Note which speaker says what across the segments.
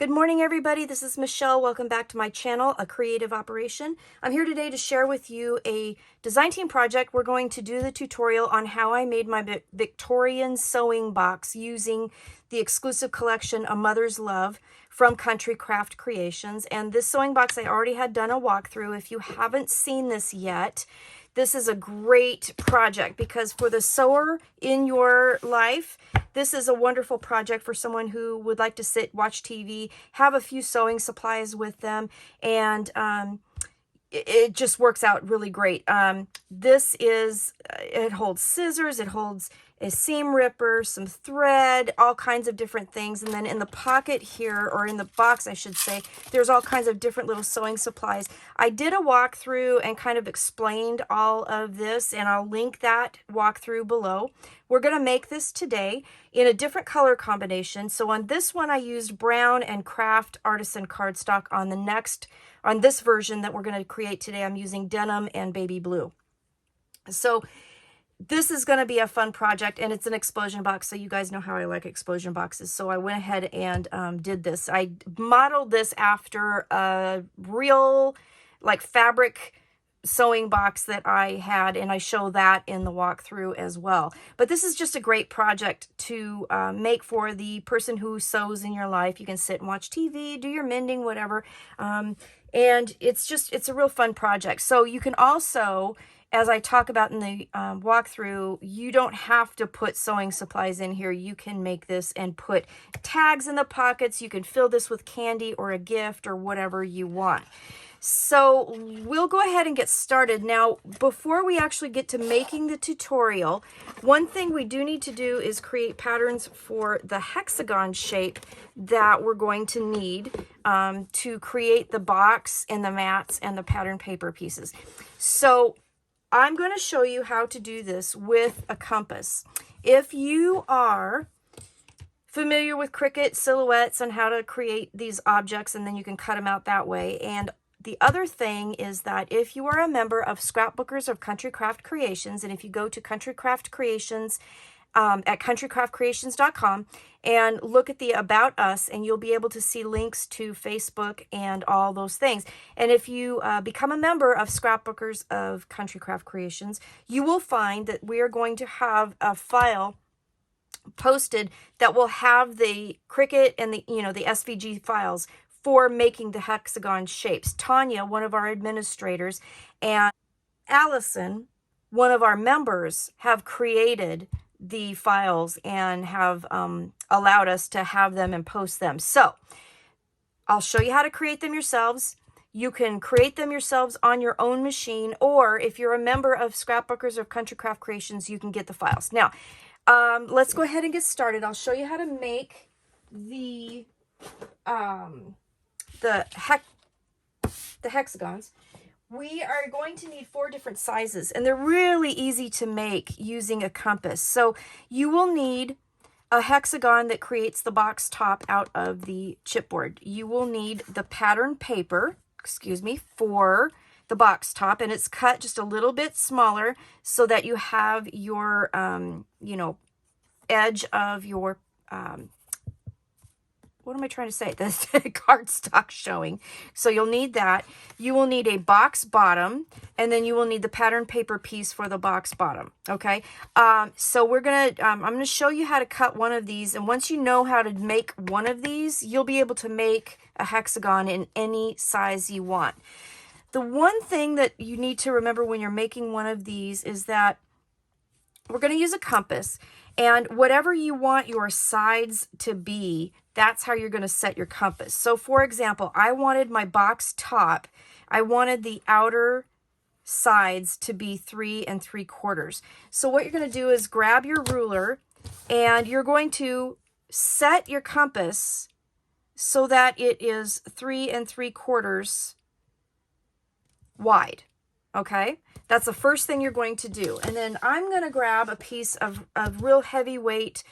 Speaker 1: Good morning, everybody. This is Michelle. Welcome back to my channel, A Creative Operation. I'm here today to share with you a design team project. We're going to do the tutorial on how I made my Victorian sewing box using the exclusive collection, A Mother's Love, from Country Craft Creations. And this sewing box, I already had done a walkthrough. If you haven't seen this yet, this is a great project because for the sewer in your life, this is a wonderful project for someone who would like to sit, watch TV, have a few sewing supplies with them, and it just works out really great. It holds scissors, it holds a seam ripper, some thread, all kinds of different things. And then in the pocket here, or in the box, I should say, there's all kinds of different little sewing supplies. I did a walkthrough and kind of explained all of this, and I'll link that walkthrough below. We're going to make this today in a different color combination. So on this one, I used brown and craft artisan cardstock. On this version that we're going to create today, I'm using denim and baby blue. So this is going to be a fun project, and it's an explosion box, so you guys know how I like explosion boxes. So I went ahead and did this. I modeled this after a real fabric sewing box that I had, and I show that in the walkthrough as well. But this is just a great project to make for the person who sews in your life. You can sit and watch TV, do your mending, whatever. And it's a real fun project. So you can also, as I talk about in the walkthrough, you don't have to put sewing supplies in here. You can make this and put tags in the pockets. You can fill this with candy or a gift or whatever you want. So we'll go ahead and get started. Now, before we actually get to making the tutorial, one thing we do need to do is create patterns for the hexagon shape that we're going to need to create the box and the mats and the pattern paper pieces. So I'm going to show you how to do this with a compass. If you are familiar with Cricut silhouettes and how to create these objects, and then you can cut them out that way. And the other thing is that if you are a member of Scrapbookers of Country Craft Creations, and if you go to Country Craft Creations at countrycraftcreations.com and look at the About Us, and you'll be able to see links to Facebook and all those things. And if you become a member of Scrapbookers of Country Craft Creations, you will find that we are going to have a file posted that will have the Cricut and the SVG files for making the hexagon shapes. Tanya, one of our administrators, and Allison, one of our members, have created the files and have allowed us to have them and post them. So I'll show you how to create them yourselves. You can create them yourselves on your own machine, or if you're a member of Scrapbookers of Country Craft Creations, you can get the files. Now, let's go ahead and get started. I'll show you how to make the hexagons. We are going to need 4 different sizes, and they're really easy to make using a compass. So you will need a hexagon that creates the box top out of the chipboard. You will need the pattern paper, for the box top, and it's cut just a little bit smaller so that you have your, edge of your, what am I trying to say? The cardstock showing. So you'll need that. You will need a box bottom, and then you will need the pattern paper piece for the box bottom. Okay. So we're going to, I'm going to show you how to cut one of these. And once you know how to make one of these, you'll be able to make a hexagon in any size you want. The one thing that you need to remember when you're making one of these is that we're going to use a compass, and whatever you want your sides to be, that's how you're going to set your compass. So for example, I wanted my box top, I wanted the outer sides to be 3 3/4. So what you're going to do is grab your ruler, and you're going to set your compass so that it is 3 3/4 wide. Okay, that's the first thing you're going to do. And then I'm going to grab a piece of real heavyweight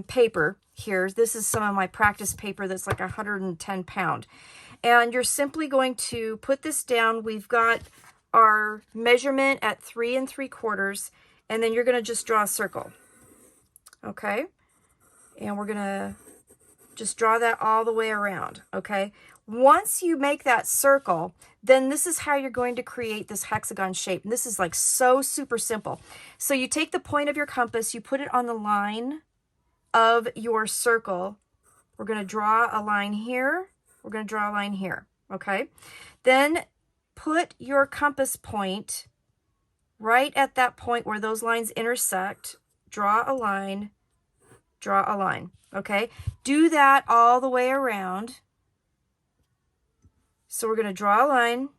Speaker 1: paper here. This is some of my practice paper that's like 110 pound. And you're simply going to put this down. We've got our measurement at 3 3/4, and then you're going to just draw a circle. Okay, and we're going to Just draw that all the way around, okay? Once you make that circle, then this is how you're going to create this hexagon shape. And this is like so super simple. So you take the point of your compass, you put it on the line of your circle. We're going to draw a line here. We're going to draw a line here, okay? Then put your compass point right at that point where those lines intersect. Draw a line, okay? Do that all the way around. So we're going to draw a line.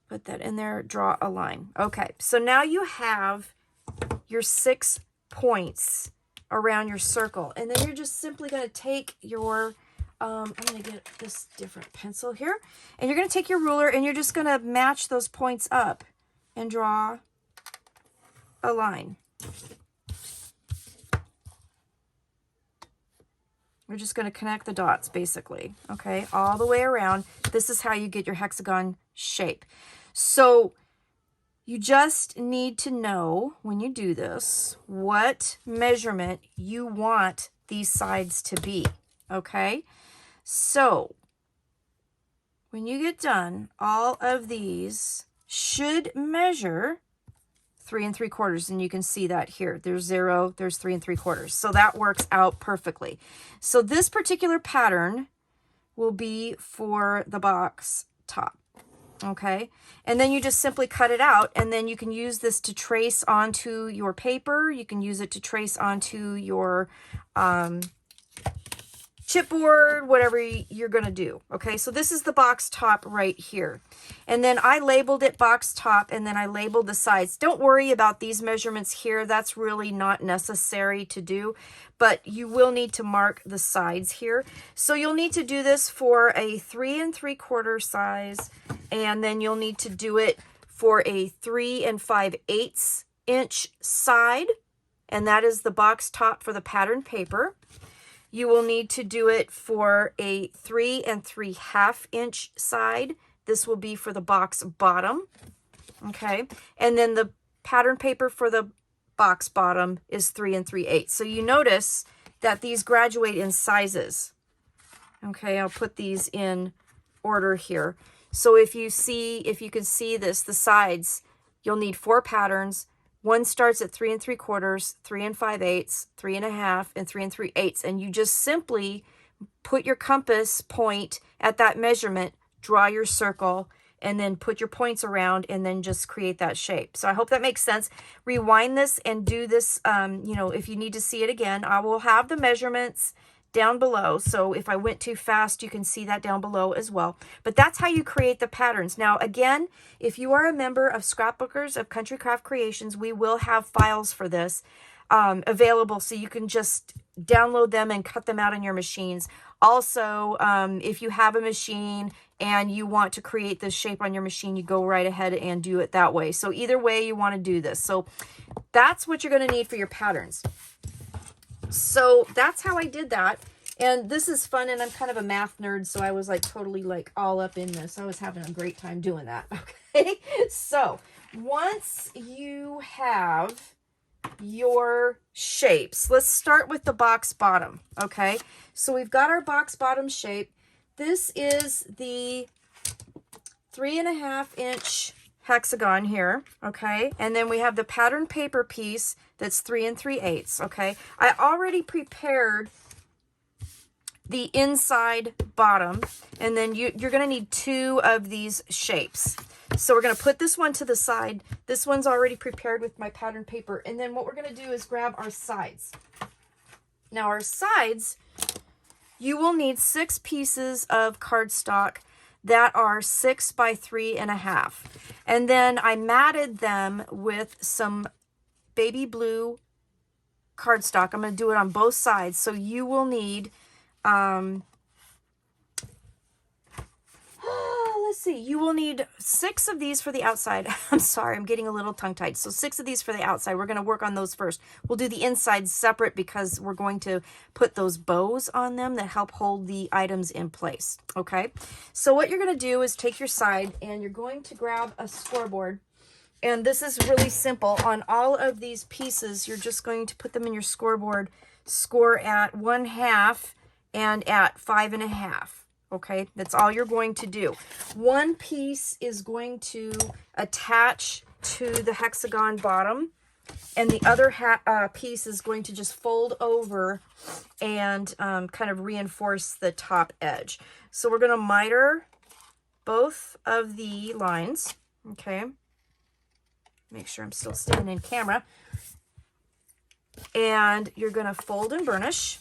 Speaker 1: Put that in there, draw a line. Okay, so now you have your 6 points around your circle. And then you're just simply going to take your, I'm going to get this different pencil here. And you're going to take your ruler and you're just going to match those points up and draw a line. We're just going to connect the dots, basically, okay, all the way around. This is how you get your hexagon shape. So you just need to know, when you do this, what measurement you want these sides to be, okay? So when you get done, all of these should measure 3 3/4, and you can see that here. There's 0, there's 3 3/4. So that works out perfectly. So this particular pattern will be for the box top, okay? And then you just simply cut it out, and then you can use this to trace onto your paper. You can use it to trace onto your chipboard, whatever you're going to do. Okay, so this is the box top right here. And then I labeled it box top, and then I labeled the sides. Don't worry about these measurements here. That's really not necessary to do, but you will need to mark the sides here. So you'll need to do this for a 3 3/4 size, and then you'll need to do it for a 3 5/8 inch side, and that is the box top for the pattern paper. You will need to do it for a 3 3/2 inch side. This will be for the box bottom, okay? And then the pattern paper for the box bottom is 3 3/8. So you notice that these graduate in sizes. Okay, I'll put these in order here. So if you can see this, the sides, you'll need 4 patterns. One starts at 3 3/4, 3 5/8, 3 1/2, and 3 3/8. And you just simply put your compass point at that measurement, draw your circle, and then put your points around, and then just create that shape. So I hope that makes sense. Rewind this and do this, if you need to see it again. I will have the measurements down below. So if I went too fast, you can see that down below as well. But that's how you create the patterns. Now, again, if you are a member of Scrapbookers of Country Craft Creations, we will have files for this available, so you can just download them and cut them out on your machines. Also, if you have a machine and you want to create this shape on your machine, you go right ahead and do it that way. So either way you want to do this. So that's what you're going to need for your patterns. So that's how I did that. And this is fun, and I'm kind of a math nerd, so I was like totally like all up in this. I was having a great time doing that. Okay, so once you have your shapes, let's start with the box bottom. Okay, so we've got our box bottom shape. This is the 3 1/2 inch hexagon here, okay? And then we have the pattern paper piece that's 3 3/8, okay? I already prepared the inside bottom, and then you're going to need 2 of these shapes. So we're going to put this one to the side. This one's already prepared with my pattern paper. And then what we're going to do is grab our sides. Now our sides, you will need 6 pieces of cardstock that are 6 by 3 1/2. And then I matted them with some baby blue cardstock. I'm going to do it on both sides. So you will need, let's see, you will need 6 of these for the outside. I'm sorry, I'm getting a little tongue-tied. So 6 of these for the outside. We're going to work on those first. We'll do the inside separate because we're going to put those bows on them that help hold the items in place. Okay, so what you're going to do is take your side, and you're going to grab a scoreboard, And this is really simple. On all of these pieces, you're just going to put them in your scoreboard, score at 1/2 and at 5.5. Okay, that's all you're going to do. One piece is going to attach to the hexagon bottom, and the other piece is going to just fold over and kind of reinforce the top edge. So we're going to miter both of the lines. Okay, make sure I'm still staying in camera. And you're going to fold and burnish.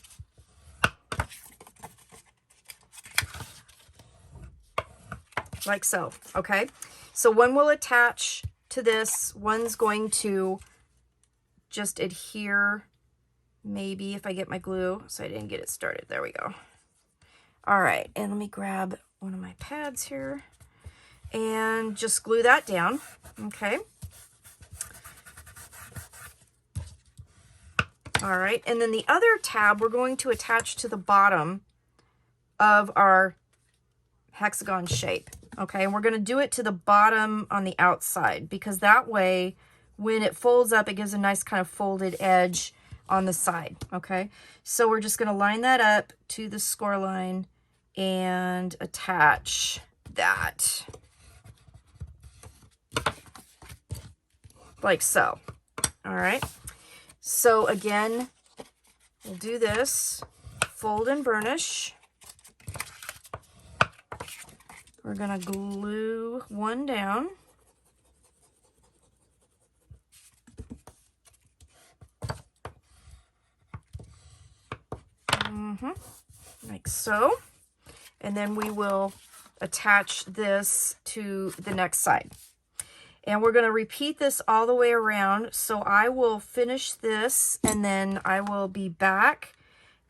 Speaker 1: Like so. Okay, so one will attach to this, one's going to just adhere, maybe if I get my glue, so I didn't get it started. There we go. All right, and let me grab one of my pads here and just glue that down. Okay. All right, and then the other tab we're going to attach to the bottom of our hexagon shape. Okay, and we're going to do it to the bottom on the outside, because that way when it folds up, it gives a nice kind of folded edge on the side. Okay, so we're just going to line that up to the score line and attach that like so. All right, so again, we'll do this, fold and burnish. We're going to glue one down. Like so. And then we will attach this to the next side. And we're going to repeat this all the way around. So I will finish this and then I will be back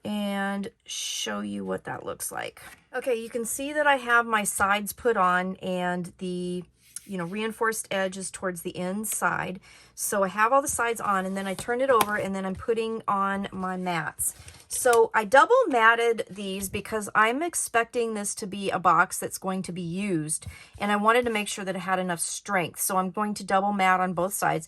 Speaker 1: and show you what that looks like. Okay, you can see that I have my sides put on and the, reinforced edge is towards the inside. So I have all the sides on, and then I turn it over and then I'm putting on my mats. So I double matted these because I'm expecting this to be a box that's going to be used, and I wanted to make sure that it had enough strength. So I'm going to double mat on both sides.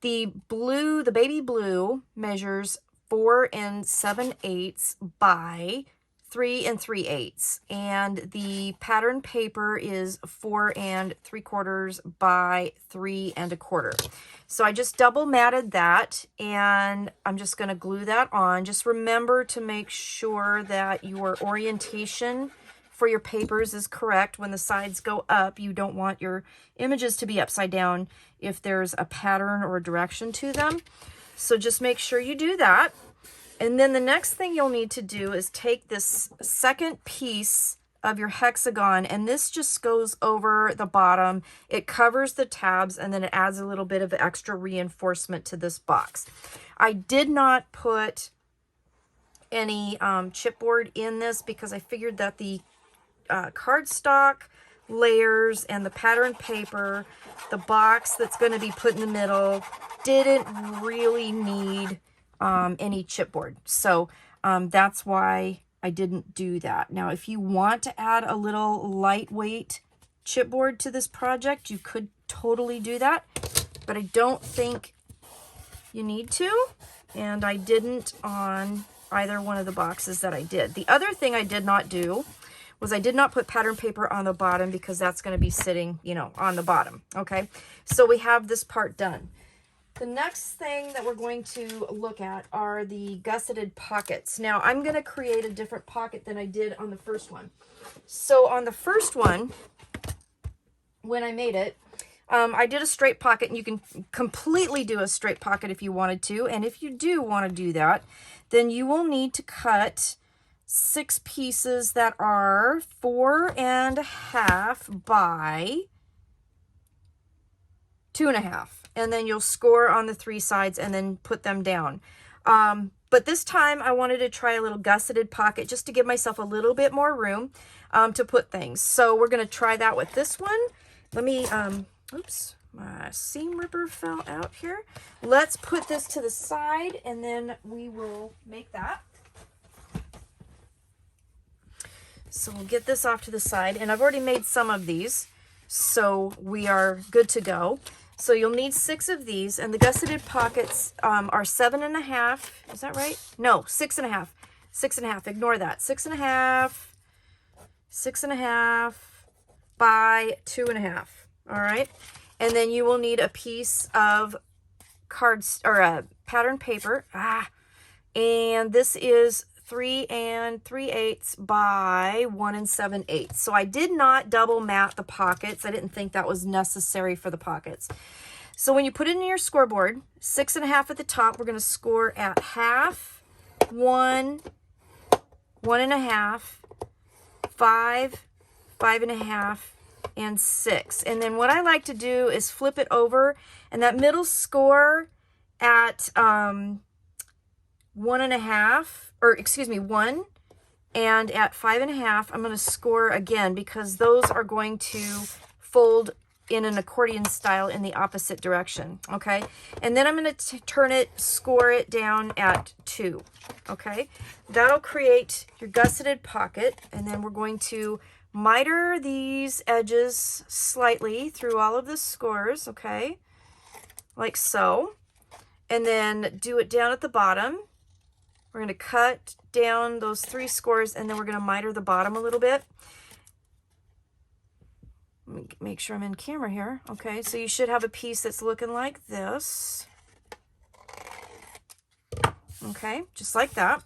Speaker 1: The blue, the baby blue, measures 4 7/8 by 3 3/8, and the pattern paper is 4 3/4 by 3 1/4. So I just double matted that, and I'm just going to glue that on. Just remember to make sure that your orientation for your papers is correct. When the sides go up, you don't want your images to be upside down if there's a pattern or a direction to them. So just make sure you do that. And then the next thing you'll need to do is take this second piece of your hexagon, and this just goes over the bottom. It covers the tabs, and then it adds a little bit of extra reinforcement to this box. I did not put any chipboard in this because I figured that the cardstock layers and the pattern paper, the box that's going to be put in the middle, didn't really need any chipboard. So that's why I didn't do that. Now, if you want to add a little lightweight chipboard to this project, you could totally do that, but I don't think you need to, and I didn't on either one of the boxes that I did. The other thing I did not do was I did not put pattern paper on the bottom because that's going to be sitting, on the bottom. Okay, so we have this part done. The next thing that we're going to look at are the gusseted pockets. Now, I'm going to create a different pocket than I did on the first one. So on the first one, when I made it, I did a straight pocket, and you can completely do a straight pocket if you wanted to. And if you do want to do that, then you will need to cut 6 pieces that are 4 1/2 by 2 1/2. And then you'll score on the 3 sides and then put them down. But this time I wanted to try a little gusseted pocket just to give myself a little bit more room to put things. So we're going to try that with this one. Let me, oops, my seam ripper fell out here. Let's put this to the side and then we will make that. So we'll get this off to the side, and I've already made some of these, so we are good to go. So you'll need 6 of these, and the Gusseted Pockets are 7.5. Is that right? No, 6.5. 6.5. Ignore that. 6.5. 6.5 by 2.5. All right. And then you will need a piece of cards or pattern paper. And this is 3 3/8 by 1 7/8. So I did not double mat the pockets. I didn't think that was necessary for the pockets. So when you put it in your scoreboard, 6.5 at the top, we're going to score at half, 1, 1.5, 5, 5.5, and 6. And then what I like to do is flip it over, and that middle score at 1.5, or excuse me, 1, and at 5.5, I'm going to score again because those are going to fold in an accordion style in the opposite direction. Okay. And then I'm going to turn it, score it down at 2. Okay. That'll create your gusseted pocket. And then we're going to miter these edges slightly through all of the scores. Okay. Like so. And then do it down at the bottom. We're going to cut down those 3 scores, and then we're going to miter the bottom a little bit. Let me make sure I'm in camera here. Okay, so you should have a piece that's looking like this. Okay, just like that.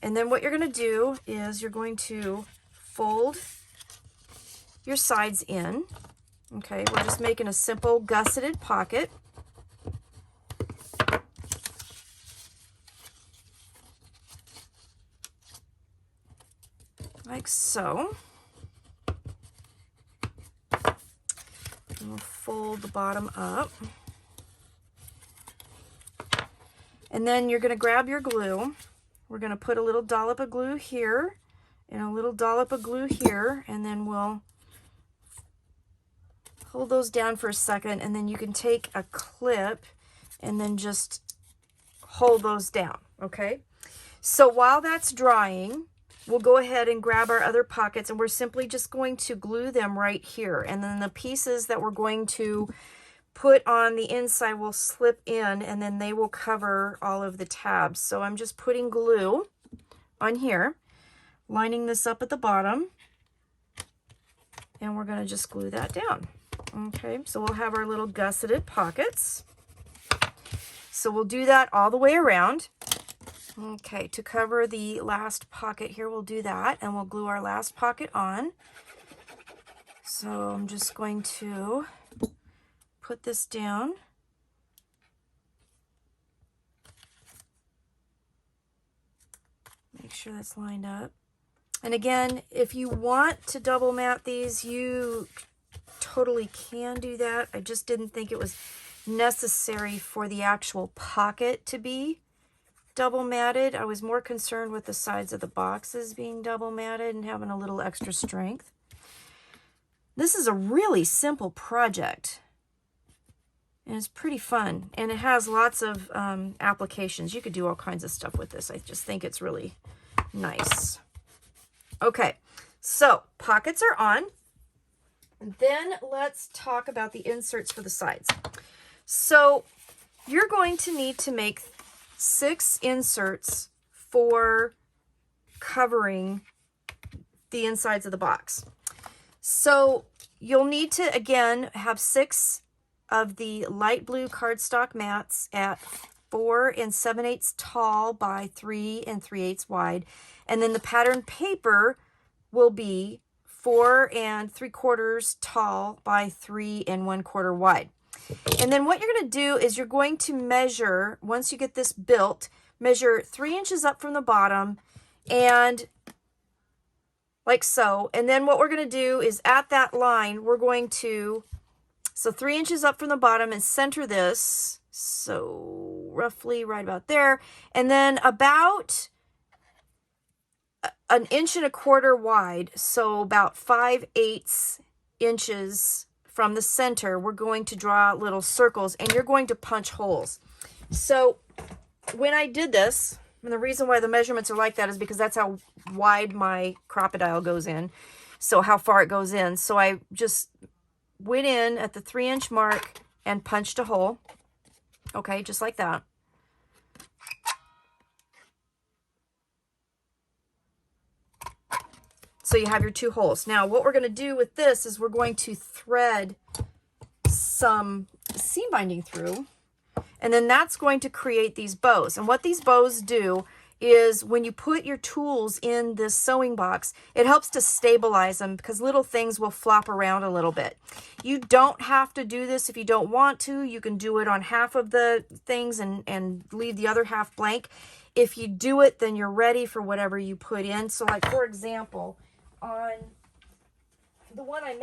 Speaker 1: And then what you're going to do is you're going to fold your sides in. Okay, we're just making a simple gusseted pocket. Like so. And we'll fold the bottom up. And then you're going to grab your glue. We're going to put a little dollop of glue here and a little dollop of glue here, and then we'll hold those down for a second, and then you can take a clip and then just hold those down. Okay? So while that's drying, we'll go ahead and grab our other pockets, and we're simply just going to glue them right here. And then the pieces that we're going to put on the inside will slip in, and then they will cover all of the tabs. So I'm just putting glue on here, lining this up at the bottom, and we're going to just glue that down. Okay, so we'll have our little gusseted pockets. So we'll do that all the way around. Okay, to cover the last pocket here, we'll do that, and we'll glue our last pocket on. So I'm just going to put this down. Make sure that's lined up. And again, if you want to double mat these, you totally can do that. I just didn't think it was necessary for the actual pocket to be double matted. I was more concerned with the sides of the boxes being double matted and having a little extra strength. This is a really simple project, and it's pretty fun, and it has lots of applications. You could do all kinds of stuff with this. I just think it's really nice. Okay, so pockets are on. Then let's talk about the inserts for the sides. So you're going to need to make 6 inserts for covering the insides of the box. So you'll need to, again, have 6 of the light blue cardstock mats at 4 7/8 tall by 3 3/8 wide. And then the pattern paper will be 4 3/4 tall by 3 1/4 wide. And then what you're going to do is you're going to measure, once you get this built, measure 3 inches up from the bottom, and like so. And then what we're going to do is at that line, we're going to, so 3 inches up from the bottom, and center this, so roughly right about there. And then about 1 1/4 inches wide, so about 5/8 inches from the center, we're going to draw little circles, and you're going to punch holes. So when I did this, and the reason why the measurements are like that is because that's how wide my crocodile goes in, so how far it goes in. So I just went in at the 3 inch mark and punched a hole. Okay, just like that. So you have your 2 holes. Now what we're going to do with this is we're going to thread some seam binding through, and then that's going to create these bows. And what these bows do is when you put your tools in this sewing box, it helps to stabilize them because little things will flop around a little bit. You don't have to do this if you don't want to. You can do it on half of the things and leave the other half blank. If you do it, then you're ready for whatever you put in. So like, for example, on the one I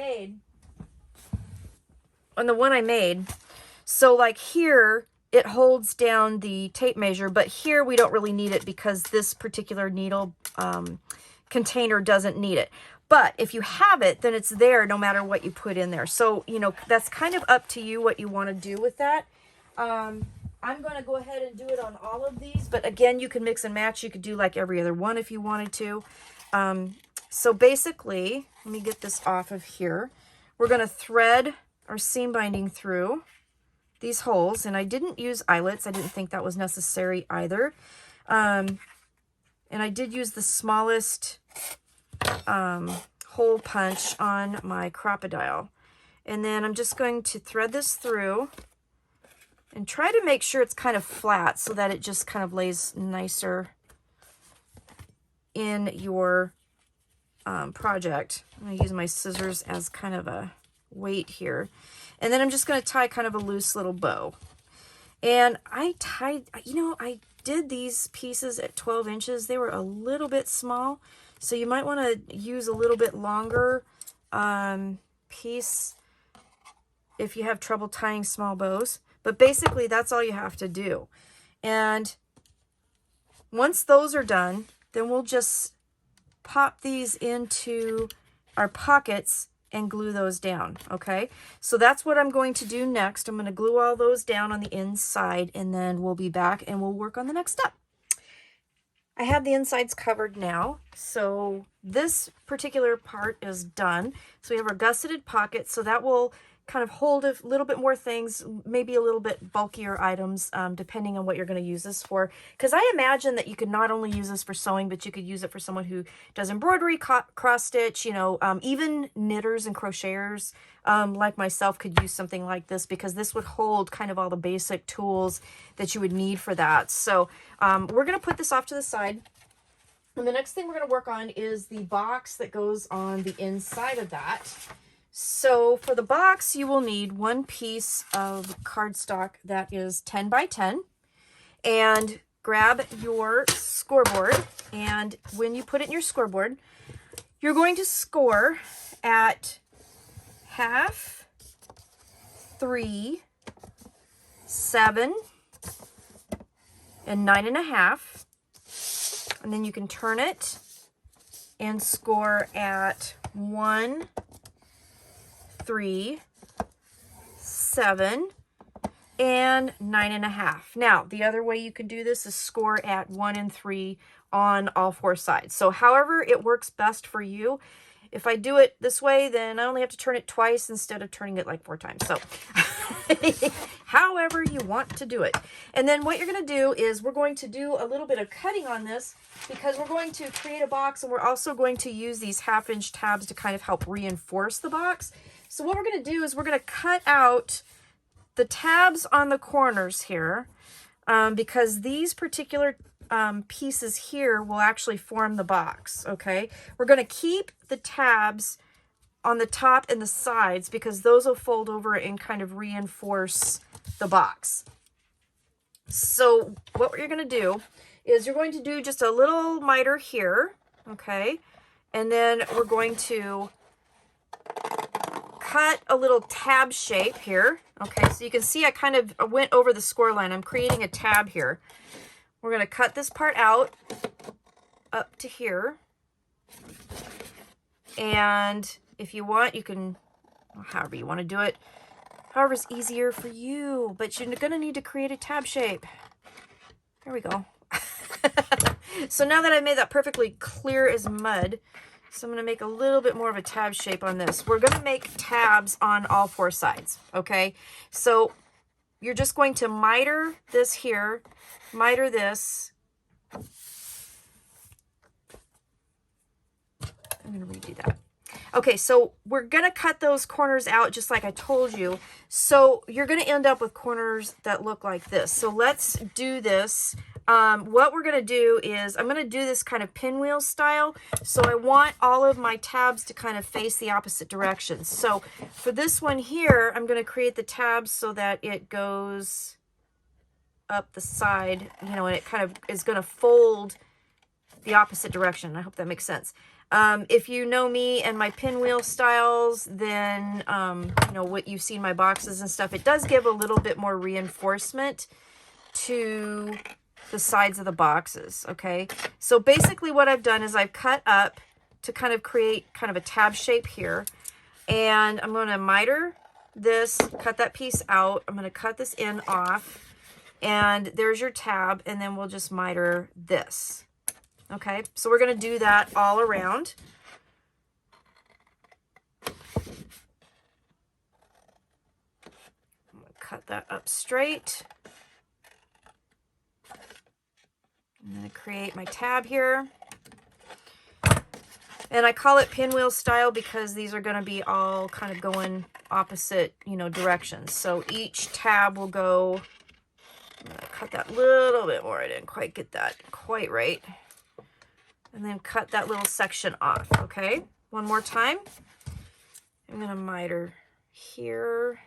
Speaker 1: made, so like here, it holds down the tape measure, but here we don't really need it because this particular needle container doesn't need it. But if you have it, then it's there no matter what you put in there. So, you know, that's kind of up to you what you want to do with that. I'm going to go ahead and do it on all of these, but again, you can mix and match. You could do like every other one if you wanted to. So basically, let me get this off of here. We're going to thread our seam binding through these holes, and I didn't use eyelets. I didn't think that was necessary either. And I did use the smallest hole punch on my crocodile. And then I'm just going to thread this through and try to make sure it's kind of flat so that it just kind of lays nicer in your project. I'm going to use my scissors as kind of a weight here. And then I'm just going to tie kind of a loose little bow. And I tied, you know, I did these pieces at 12 inches. They were a little bit small. So you might want to use a little bit longer piece if you have trouble tying small bows. But basically, that's all you have to do. And once those are done, then we'll just pop these into our pockets and glue those down. Okay, so that's what I'm going to do next. I'm going to glue all those down on the inside, and then we'll be back and we'll work on the next step. I have the insides covered now, so this particular part is done. So we have our gusseted pocket, so that will kind of hold a little bit more things, maybe a little bit bulkier items, depending on what you're going to use this for. Because I imagine that you could not only use this for sewing, but you could use it for someone who does embroidery, cross stitch, you know, even knitters and crocheters like myself could use something like this, because this would hold kind of all the basic tools that you would need for that. So we're going to put this off to the side. And the next thing we're going to work on is the box that goes on the inside of that. So for the box, you will need one piece of cardstock that is 10 by 10, and grab your scoreboard. And when you put it in your scoreboard, you're going to score at 1/2, 3, 7, and 9.5. And then you can turn it and score at 1, 3, 7, and 9.5. Now, the other way you can do this is score at 1 and 3 on all 4 sides. So however it works best for you. If I do it this way, then I only have to turn it twice instead of turning it like 4 times. So however you want to do it. And then what you're going to do is we're going to do a little bit of cutting on this, because we're going to create a box, and we're also going to use these 1/2 inch tabs to kind of help reinforce the box. So what we're going to do is we're going to cut out the tabs on the corners here, because these particular pieces here will actually form the box. Okay, we're going to keep the tabs on the top and the sides because those will fold over and kind of reinforce the box. So what you're going to do is you're going to do just a little miter here, okay, and then we're going to cut a little tab shape here. Okay, so you can see I kind of went over the score line. I'm creating a tab here. We're going to cut this part out up to here. And if you want, you can, however you want to do it, however's easier for you, but you're going to need to create a tab shape. There we go. So now that I made that perfectly clear as mud, So I'm going to make a little bit more of a tab shape on this. We're going to make tabs on all 4 sides, okay? So you're just going to miter this here, miter this. I'm going to redo that. Okay, so we're going to cut those corners out just like I told you. So you're going to end up with corners that look like this. So let's do this. What we're going to do is I'm going to do this kind of pinwheel style. So I want all of my tabs to kind of face the opposite directions. So for this one here, I'm going to create the tabs so that it goes up the side, you know, and it kind of is going to fold the opposite direction. I hope that makes sense. If you know me and my pinwheel styles, then, you know, what you've seen my boxes and stuff, it does give a little bit more reinforcement to the sides of the boxes, okay? So basically what I've done is I've cut up to kind of create kind of a tab shape here, and I'm going to miter this, cut that piece out. I'm going to cut this end off, and there's your tab, and then we'll just miter this. Okay, so we're going to do that all around. I'm going to cut that up straight. I'm going to create my tab here. And I call it pinwheel style because these are going to be all kind of going opposite, you know, directions. So each tab will go, I'm going to cut that little bit more. I didn't quite get that quite right. And then cut that little section off, okay? One more time. I'm going to miter here.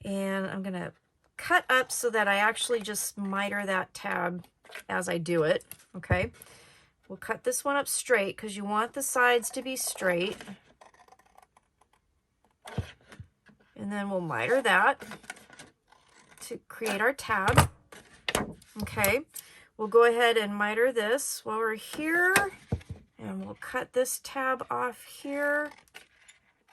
Speaker 1: And I'm going to cut up so that I actually just miter that tab as I do it, okay? We'll cut this one up straight because you want the sides to be straight. And then we'll miter that to create our tab, okay? We'll go ahead and miter this while we're here, and we'll cut this tab off here,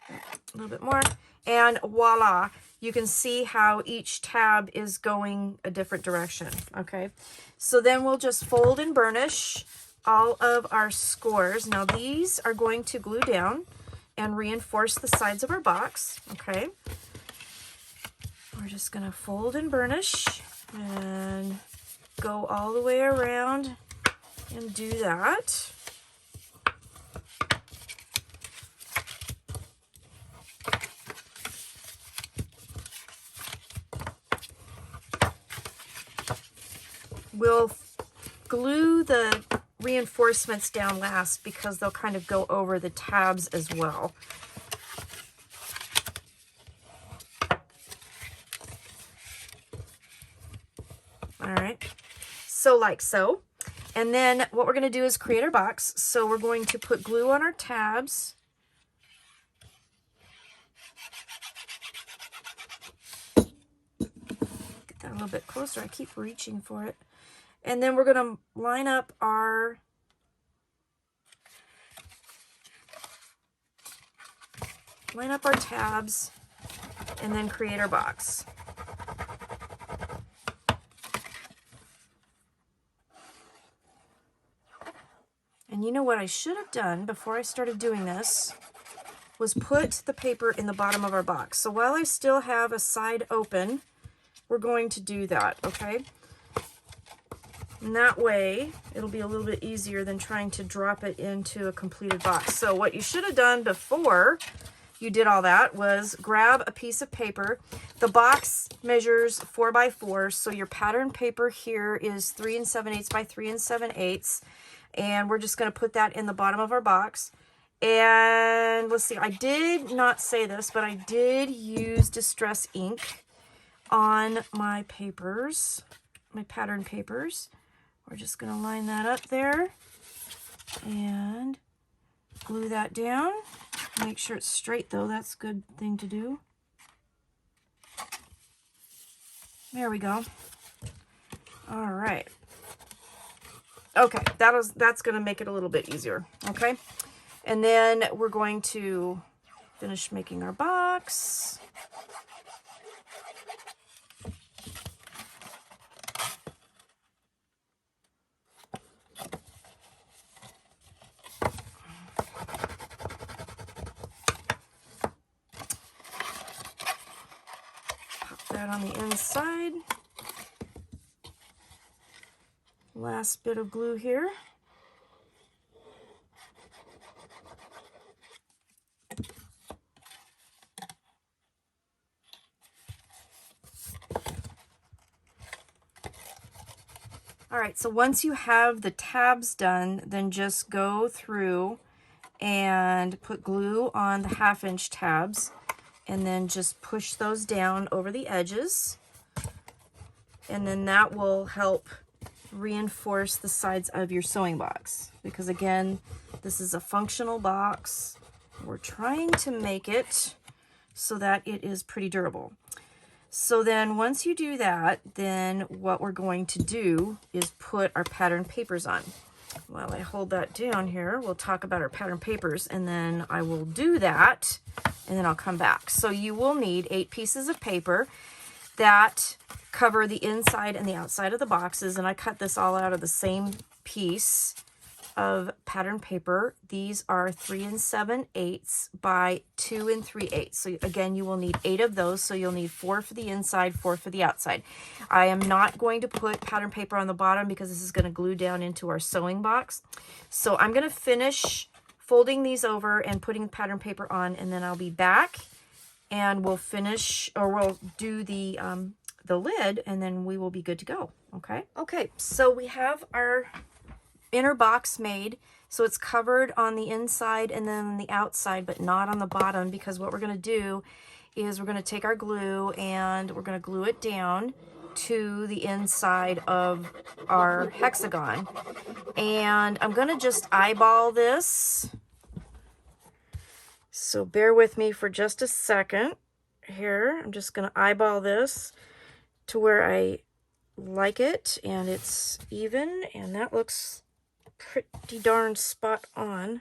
Speaker 1: a little bit more, and voila, you can see how each tab is going a different direction, okay? So then we'll just fold and burnish all of our scores. Now these are going to glue down and reinforce the sides of our box, okay? We're just gonna fold and burnish and go all the way around and do that. We'll glue the reinforcements down last because they'll kind of go over the tabs as well. All right. So like so. And then what we're going to do is create our box. So we're going to put glue on our tabs. Get that a little bit closer. I keep reaching for it. And then we're going to line up our tabs and then create our box. And you know what I should have done before I started doing this was put the paper in the bottom of our box. So while I still have a side open, we're going to do that, okay? And that way, it'll be a little bit easier than trying to drop it into a completed box. So what you should have done before you did all that was grab a piece of paper. The box measures 4 by 4, so your pattern paper here is 3 7/8 by 3 7/8. And we're just going to put that in the bottom of our box. And let's see, I did not say this, but I did use Distress ink on my papers, my pattern papers. We're just going to line that up there and glue that down. Make sure it's straight though, that's a good thing to do. There we go. All right. Okay, that's going to make it a little bit easier, okay? And then we're going to finish making our box. that on the inside. Last bit of glue here. All right, so once you have the tabs done, then just go through and put glue on the 1/2" tabs, and then just push those down over the edges. And then that will help reinforce the sides of your sewing box. Because again, this is a functional box. We're trying to make it so that it is pretty durable. So then once you do that, then what we're going to do is put our pattern papers on. While I hold that down here, we'll talk about our pattern papers, and then I will do that, and then I'll come back. So you will need 8 pieces of paper that cover the inside and the outside of the boxes, and I cut this all out of the same piece of pattern paper. These are 3 7/8 by 2 3/8. So again, you will need 8 of those. So you'll need 4 for the inside, 4 for the outside. I am not going to put pattern paper on the bottom because this is going to glue down into our sewing box. So I'm going to finish folding these over and putting pattern paper on, and then I'll be back and we'll finish, or we'll do the lid, and then we will be good to go. Okay. Okay. So we have our inner box made, so it's covered on the inside and then on the outside, but not on the bottom, because what we're going to do is we're going to take our glue and we're going to glue it down to the inside of our hexagon. And I'm going to just eyeball this, so bear with me for just a second here. I'm just going to eyeball this to where I like it, and it's even, and that looks pretty darn spot on.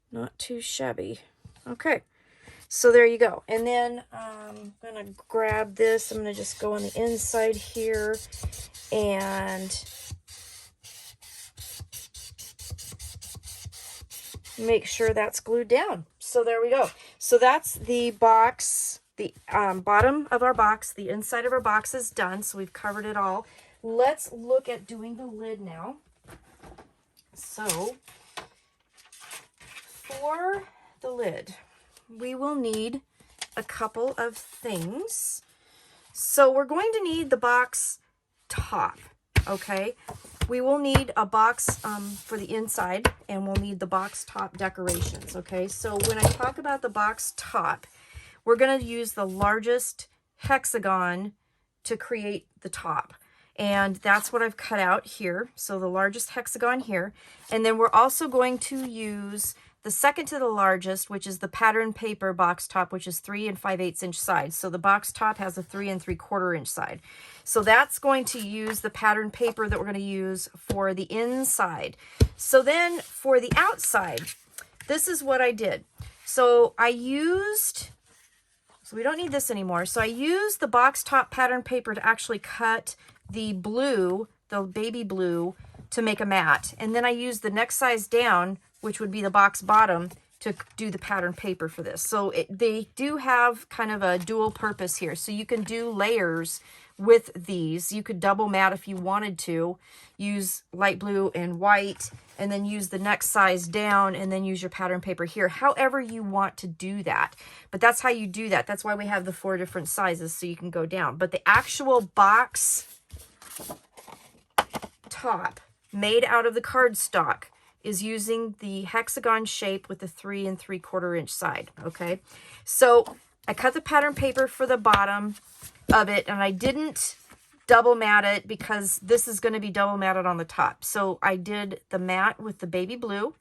Speaker 1: Not too shabby. Okay, so there you go. And then I'm gonna grab this. I'm gonna just go on the inside here and make sure that's glued down. So there we go. So that's the box, the bottom of our box. The inside of our box is done, so we've covered it all. Let's look at doing the lid now. So for the lid, we will need a couple of things. So we're going to need the box top, okay? We will need a box for the inside, and we'll need the box top decorations, okay? So when I talk about the box top, we're going to use the largest hexagon to create the top. And that's what I've cut out here. So the largest hexagon here. And then we're also going to use the second to the largest, which is the pattern paper box top, which is 3 5/8" sides. So the box top has a 3 3/4" side. So that's going to use the pattern paper that we're going to use for the inside. So then for the outside, this is what I did. So we don't need this anymore. So I used the box top pattern paper to actually cut the blue, the baby blue, to make a mat. And then I used the next size down, which would be the box bottom, to do the pattern paper for this. So they do have kind of a dual purpose here. So you can do layers with these. You could double mat if you wanted to. Use light blue and white, and then use the next size down, and then use your pattern paper here. However you want to do that. But that's how you do that. That's why we have the 4 different sizes, so you can go down. But the actual box top made out of the cardstock is using the hexagon shape with the 3 3/4" side. Okay, so I cut the pattern paper for the bottom of it, and I didn't double mat it because this is going to be double matted on the top. So I did the mat with the baby blue,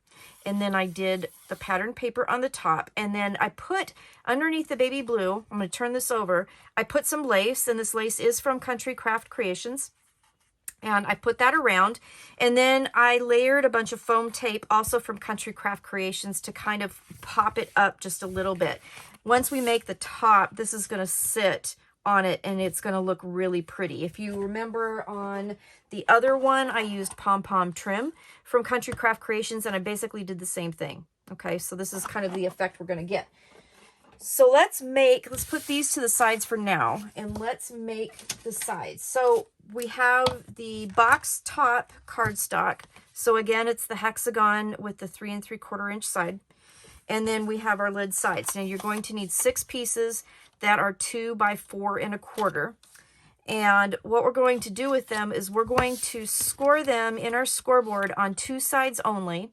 Speaker 1: and then I did the pattern paper on the top, and then I put underneath the baby blue, I'm going to turn this over, I put some lace, and this lace is from Country Craft Creations. And I put that around, and then I layered a bunch of foam tape, also from Country Craft Creations, to kind of pop it up just a little bit. Once we make the top, this is going to sit on it, and it's going to look really pretty. If you remember on the other one, I used pom-pom trim from Country Craft Creations, and I basically did the same thing. Okay, so this is kind of the effect we're going to get. So let's put these to the sides for now, and let's make the sides. So we have the box top cardstock. So again, it's the hexagon with the 3 3/4 inch side. And then we have our lid sides. Now you're going to need 6 pieces that are 2 by 4 1/4. And what we're going to do with them is we're going to score them in our scoreboard on 2 sides only,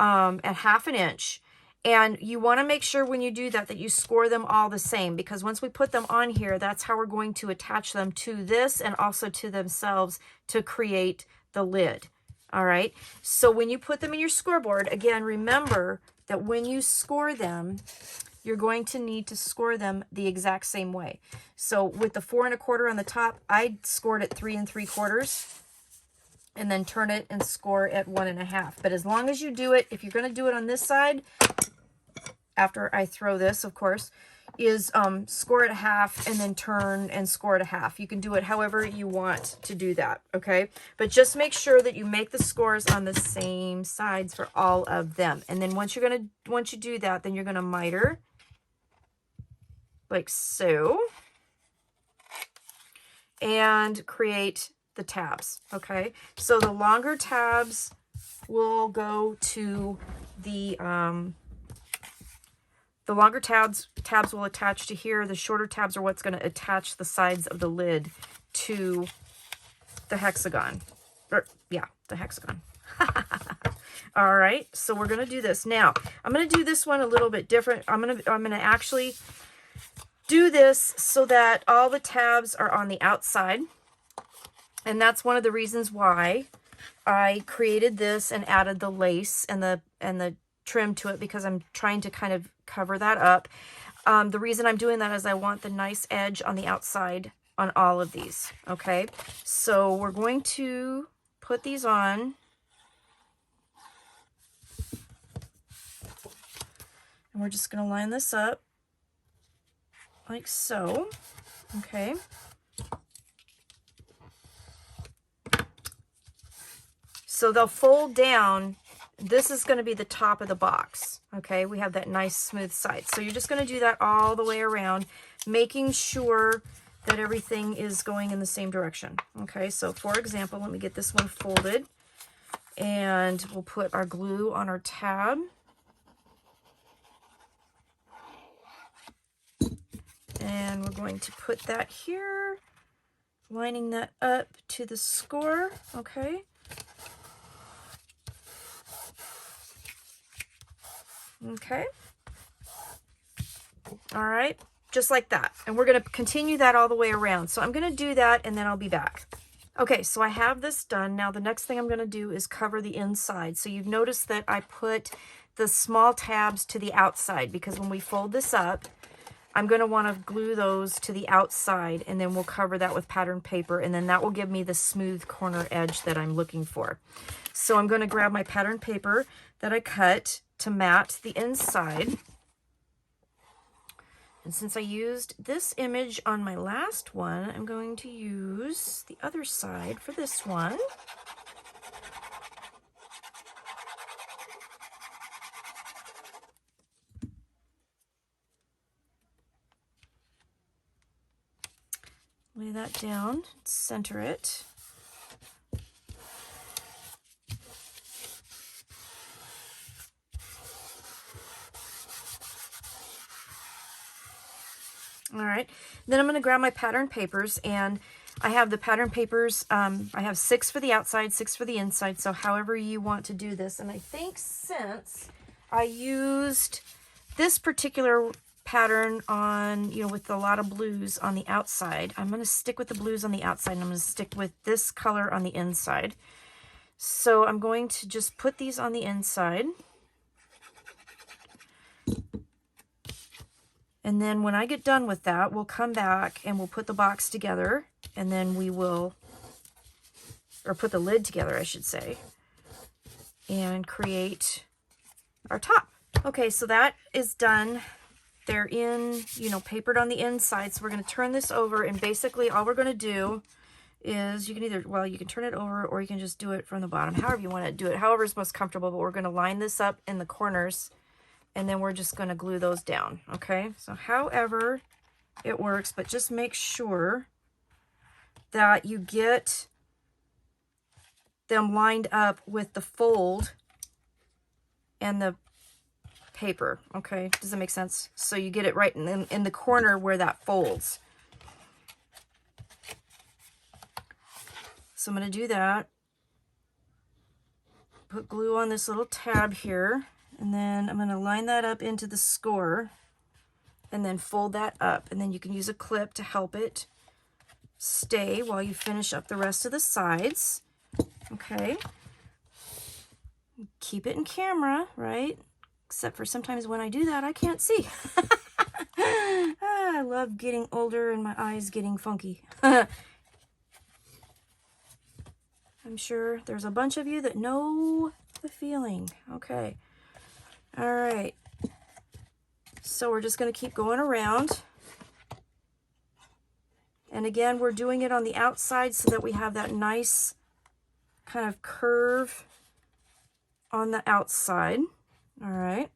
Speaker 1: at 1/2 inch. And you want to make sure when you do that you score them all the same, because once we put them on here, that's how we're going to attach them to this and also to themselves to create the lid. All right. So when you put them in your scoreboard, again, remember that when you score them, you're going to need to score them the exact same way. So with the 4 1/4 on the top, I scored at 3 3/4. And then turn it and score at 1 1/2. But as long as you do it, if you're going to do it on this side, after I throw this, of course, is score at 1/2 and then turn and score at 1/2. You can do it however you want to do that, okay? But just make sure that you make the scores on the same sides for all of them. And then once you do that, then you're going to miter like so and create the tabs. Okay, so the longer tabs will go to the longer tabs will attach to here. The shorter tabs are what's going to attach the sides of the lid to the hexagon. Or, yeah, the hexagon. All right, so we're going to do this. Now, I'm going to do this one a little bit different. I'm going to actually do this so that all the tabs are on the outside. And that's one of the reasons why I created this and added the lace and the trim to it, because I'm trying to kind of cover that up. The reason I'm doing that is I want the nice edge on the outside on all of these. Okay, so we're going to put these on. And we're just going to line this up like so. Okay. So they'll fold down. This is going to be the top of the box. Okay, we have that nice smooth side. So you're just going to do that all the way around, making sure that everything is going in the same direction. Okay, so for example, let me get this one folded, and we'll put our glue on our tab. And we're going to put that here, lining that up to the score. Okay. Okay. All right, just like that. And we're going to continue that all the way around. So I'm going to do that and then I'll be back. Okay, so I have this done. Now the next thing I'm going to do is cover the inside. So you've noticed that I put the small tabs to the outside, because when we fold this up, I'm going to want to glue those to the outside, and then we'll cover that with pattern paper, and then that will give me the smooth corner edge that I'm looking for. So I'm going to grab my pattern paper that I cut to mat the inside. And since I used this image on my last one, I'm going to use the other side for this one. Lay that down, center it. All right, then I'm going to grab my pattern papers, and I have the pattern papers. I have 6 for the outside, 6 for the inside, so however you want to do this. And I think since I used this particular pattern on, with a lot of blues on the outside, I'm going to stick with the blues on the outside, and I'm going to stick with this color on the inside. So I'm going to just put these on the inside. And then when I get done with that, we'll come back and we'll put the box together, and then we will, or put the lid together, I should say, and create our top. Okay, so that is done. They're in, papered on the inside. So we're going to turn this over, and basically all we're going to do is you can either, you can turn it over or you can just do it from the bottom, however you want to do it, however is most comfortable. But we're going to line this up in the corners and then we're just going to glue those down. Okay, so however it works, but just make sure that you get them lined up with the fold and the paper. Okay, does that make sense? So you get it right in the corner where that folds. So I'm going to do that. Put glue on this little tab here, and then I'm going to line that up into the score and then fold that up, and then you can use a clip to help it stay while you finish up the rest of the sides. Okay, keep it in camera, right? Except for sometimes when I do that, I can't see. I love getting older and my eyes getting funky. I'm sure there's a bunch of you that know the feeling. Okay. All right. So we're just going to keep going around. And again, we're doing it on the outside so that we have that nice kind of curve on the outside. All right.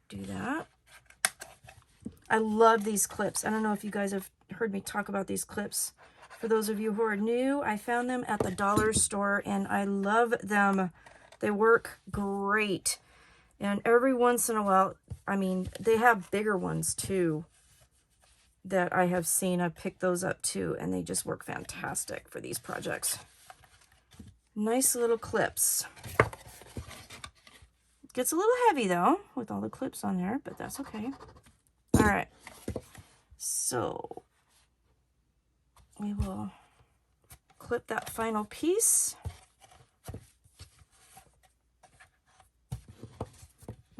Speaker 1: Do that. I love these clips. I don't know if you guys have heard me talk about these clips. For those of you who are new, I found them at the dollar store and I love them. They work great. And every once in a while, I mean, they have bigger ones too that I have seen. I picked those up too, and they just work fantastic for these projects. Nice little clips. Gets a little heavy though with all the clips on there, but that's okay. All right. So we will clip that final piece.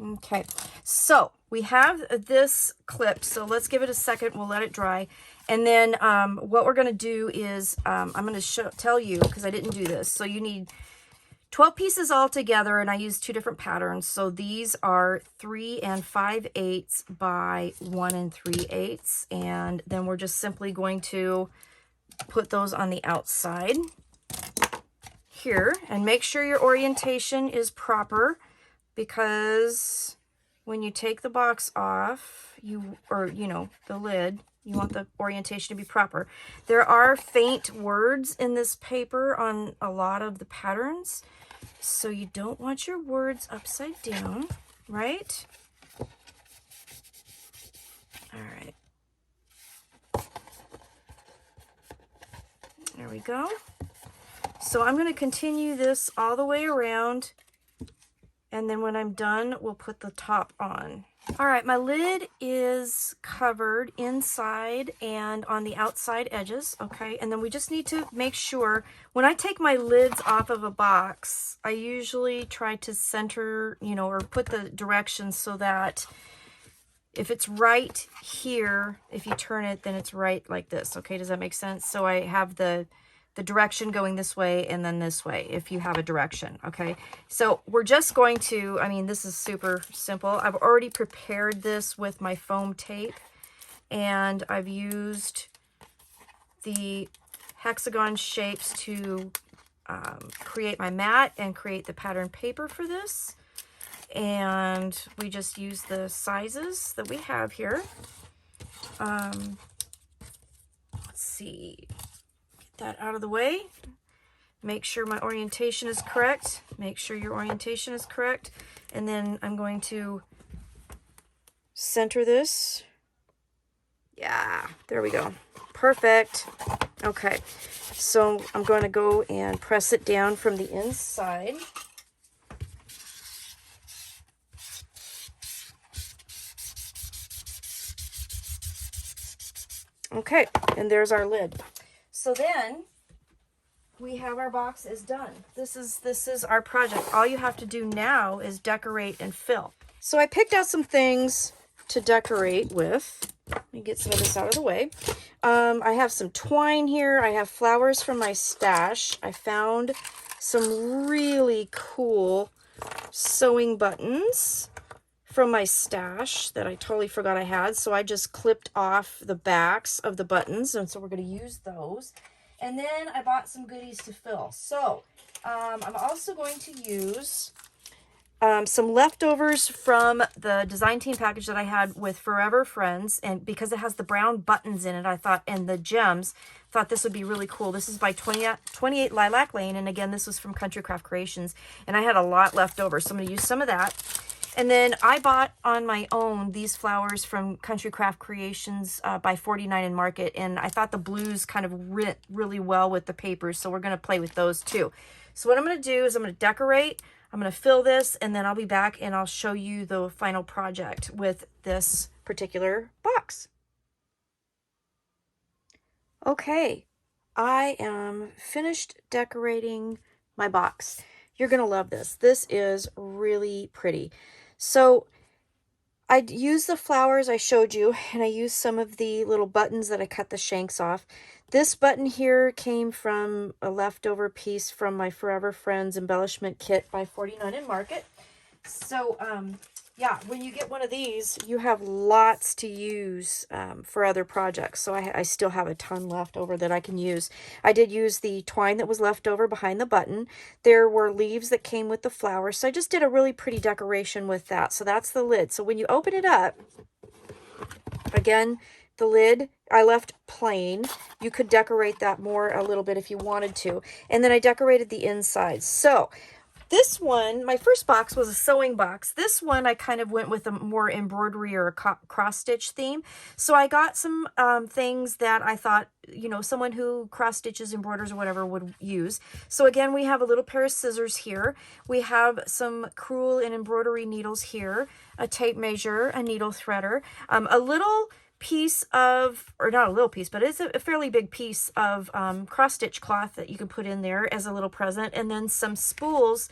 Speaker 1: Okay, so we have this clipped, so let's give it a second. We'll let it dry. And then what we're going to do is I'm going to tell you, because I didn't do this. So you need 12 pieces all together, and I used 2 different patterns. So these are 3 5/8 by 1 3/8. And then we're just simply going to put those on the outside here, and make sure your orientation is proper, because when you take the box off, the lid, you want the orientation to be proper. There are faint words in this paper on a lot of the patterns, so you don't want your words upside down, right? All right. There we go. So I'm going to continue this all the way around, and then when I'm done, we'll put the top on. All right, my lid is covered inside and on the outside edges, okay? And then we just need to make sure, when I take my lids off of a box, I usually try to center, or put the directions so that if it's right here, if you turn it, then it's right like this, okay? Does that make sense? So I have the direction going this way and then this way if you have a direction, okay? So we're just going to, this is super simple. I've already prepared this with my foam tape, and I've used the hexagon shapes to create my mat and create the pattern paper for this. And we just use the sizes that we have here. Let's see. That out of the way. Make sure my orientation is correct. Make sure your orientation is correct. And then I'm going to center this. Yeah, there we go. Perfect. Okay, so I'm going to go and press it down from the inside. Okay, and there's our lid. So then we have our box is done. This is our project. All you have to do now is decorate and fill. So I picked out some things to decorate with. Let me get some of this out of the way. I have some twine here. I have flowers from my stash. I found some really cool sewing buttons from my stash that I totally forgot I had. So I just clipped off the backs of the buttons, and so we're going to use those. And then I bought some goodies to fill. So I'm also going to use some leftovers from the design team package that I had with Forever Friends, and because it has the brown buttons in it, I thought, and the gems, thought this would be really cool. This is by 28 Lilac Lane, and again, this was from Country Craft Creations, and I had a lot left over, so I'm going to use some of that. And then I bought on my own these flowers from Country Craft Creations by 49 in Market, and I thought the blues kind of went really well with the papers, so we're going to play with those too. So what I'm going to do is I'm going to decorate, I'm going to fill this, and then I'll be back and I'll show you the final project with this particular box. Okay, I am finished decorating my box. You're going to love this. This is really pretty. So I used the flowers I showed you, and I used some of the little buttons that I cut the shanks off. This button here came from a leftover piece from my Forever Friends embellishment kit by 49 in Market. So, yeah, when you get one of these, you have lots to use for other projects. So I still have a ton left over that I can use. I did use the twine that was left over behind the button. There were leaves that came with the flowers. So I just did a really pretty decoration with that. So that's the lid. So when you open it up, again, the lid I left plain. You could decorate that more a little bit if you wanted to. And then I decorated the inside. So this one, my first box was a sewing box. This one, I kind of went with a more embroidery or a cross-stitch theme. So I got some things that I thought, you know, someone who cross-stitches, embroiders, or whatever would use. So again, we have a little pair of scissors here. We have some crewel and embroidery needles here, a tape measure, a needle threader, a little piece of, or not a little piece, but it's a fairly big piece of cross-stitch cloth that you can put in there as a little present, and then some spools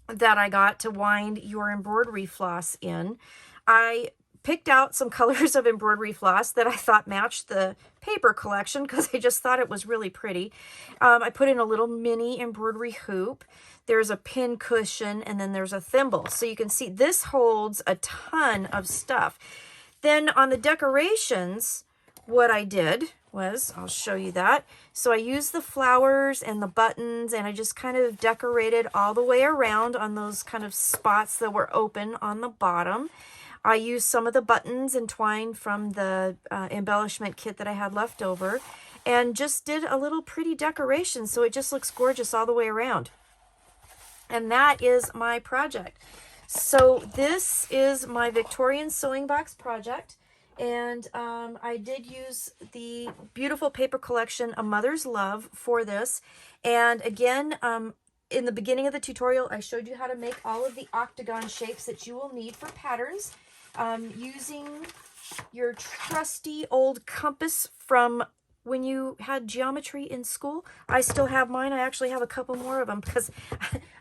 Speaker 1: that I got to wind your embroidery floss in. I picked out some colors of embroidery floss that I thought matched the paper collection because I just thought it was really pretty. I put in a little mini embroidery hoop. There's a pin cushion, and then there's a thimble. So you can see this holds a ton of stuff. Then on the decorations, what I did was, I'll show you that. So I used the flowers and the buttons, and I just kind of decorated all the way around on those kind of spots that were open on the bottom. I used some of the buttons and twine from the embellishment kit that I had left over, and just did a little pretty decoration, so it just looks gorgeous all the way around. And that is my project. So this is my Victorian sewing box project, and I did use the beautiful paper collection A Mother's Love for this. And again, in the beginning of the tutorial, I showed you how to make all of the octagon shapes that you will need for patterns, using your trusty old compass from when you had geometry in school. I still have mine. I actually have a couple more of them because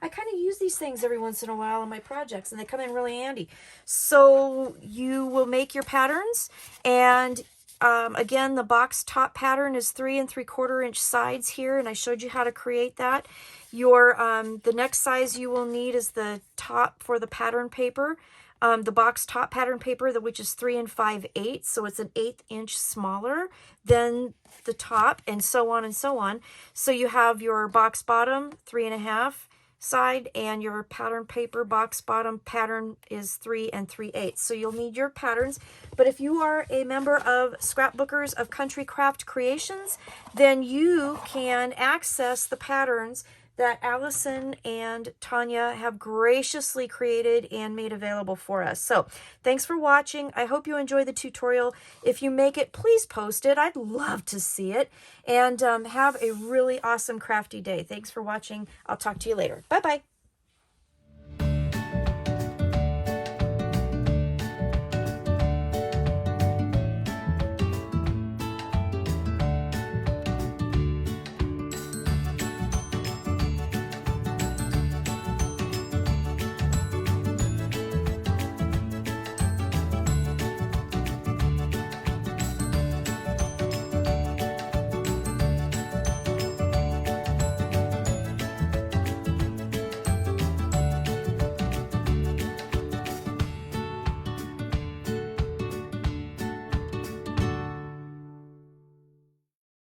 Speaker 1: I kind of use these things every once in a while in my projects, and they come in really handy. So you will make your patterns, and again, the box top pattern is 3 3/4 inch sides here, and I showed you how to create that. Your the next size you will need is the top for the pattern paper. The box top pattern paper, which is 3 5/8, so it's an 1/8 inch smaller than the top, and so on and so on. So you have your box bottom 3 1/2 side, and your pattern paper box bottom pattern is 3 3/8. So you'll need your patterns. But if you are a member of Scrapbookers of Country Craft Creations, then you can access the patterns that Allison and Tanya have graciously created and made available for us. So thanks for watching. I hope you enjoy the tutorial. If you make it, please post it. I'd love to see it. And have a really awesome crafty day. Thanks for watching. I'll talk to you later. Bye-bye.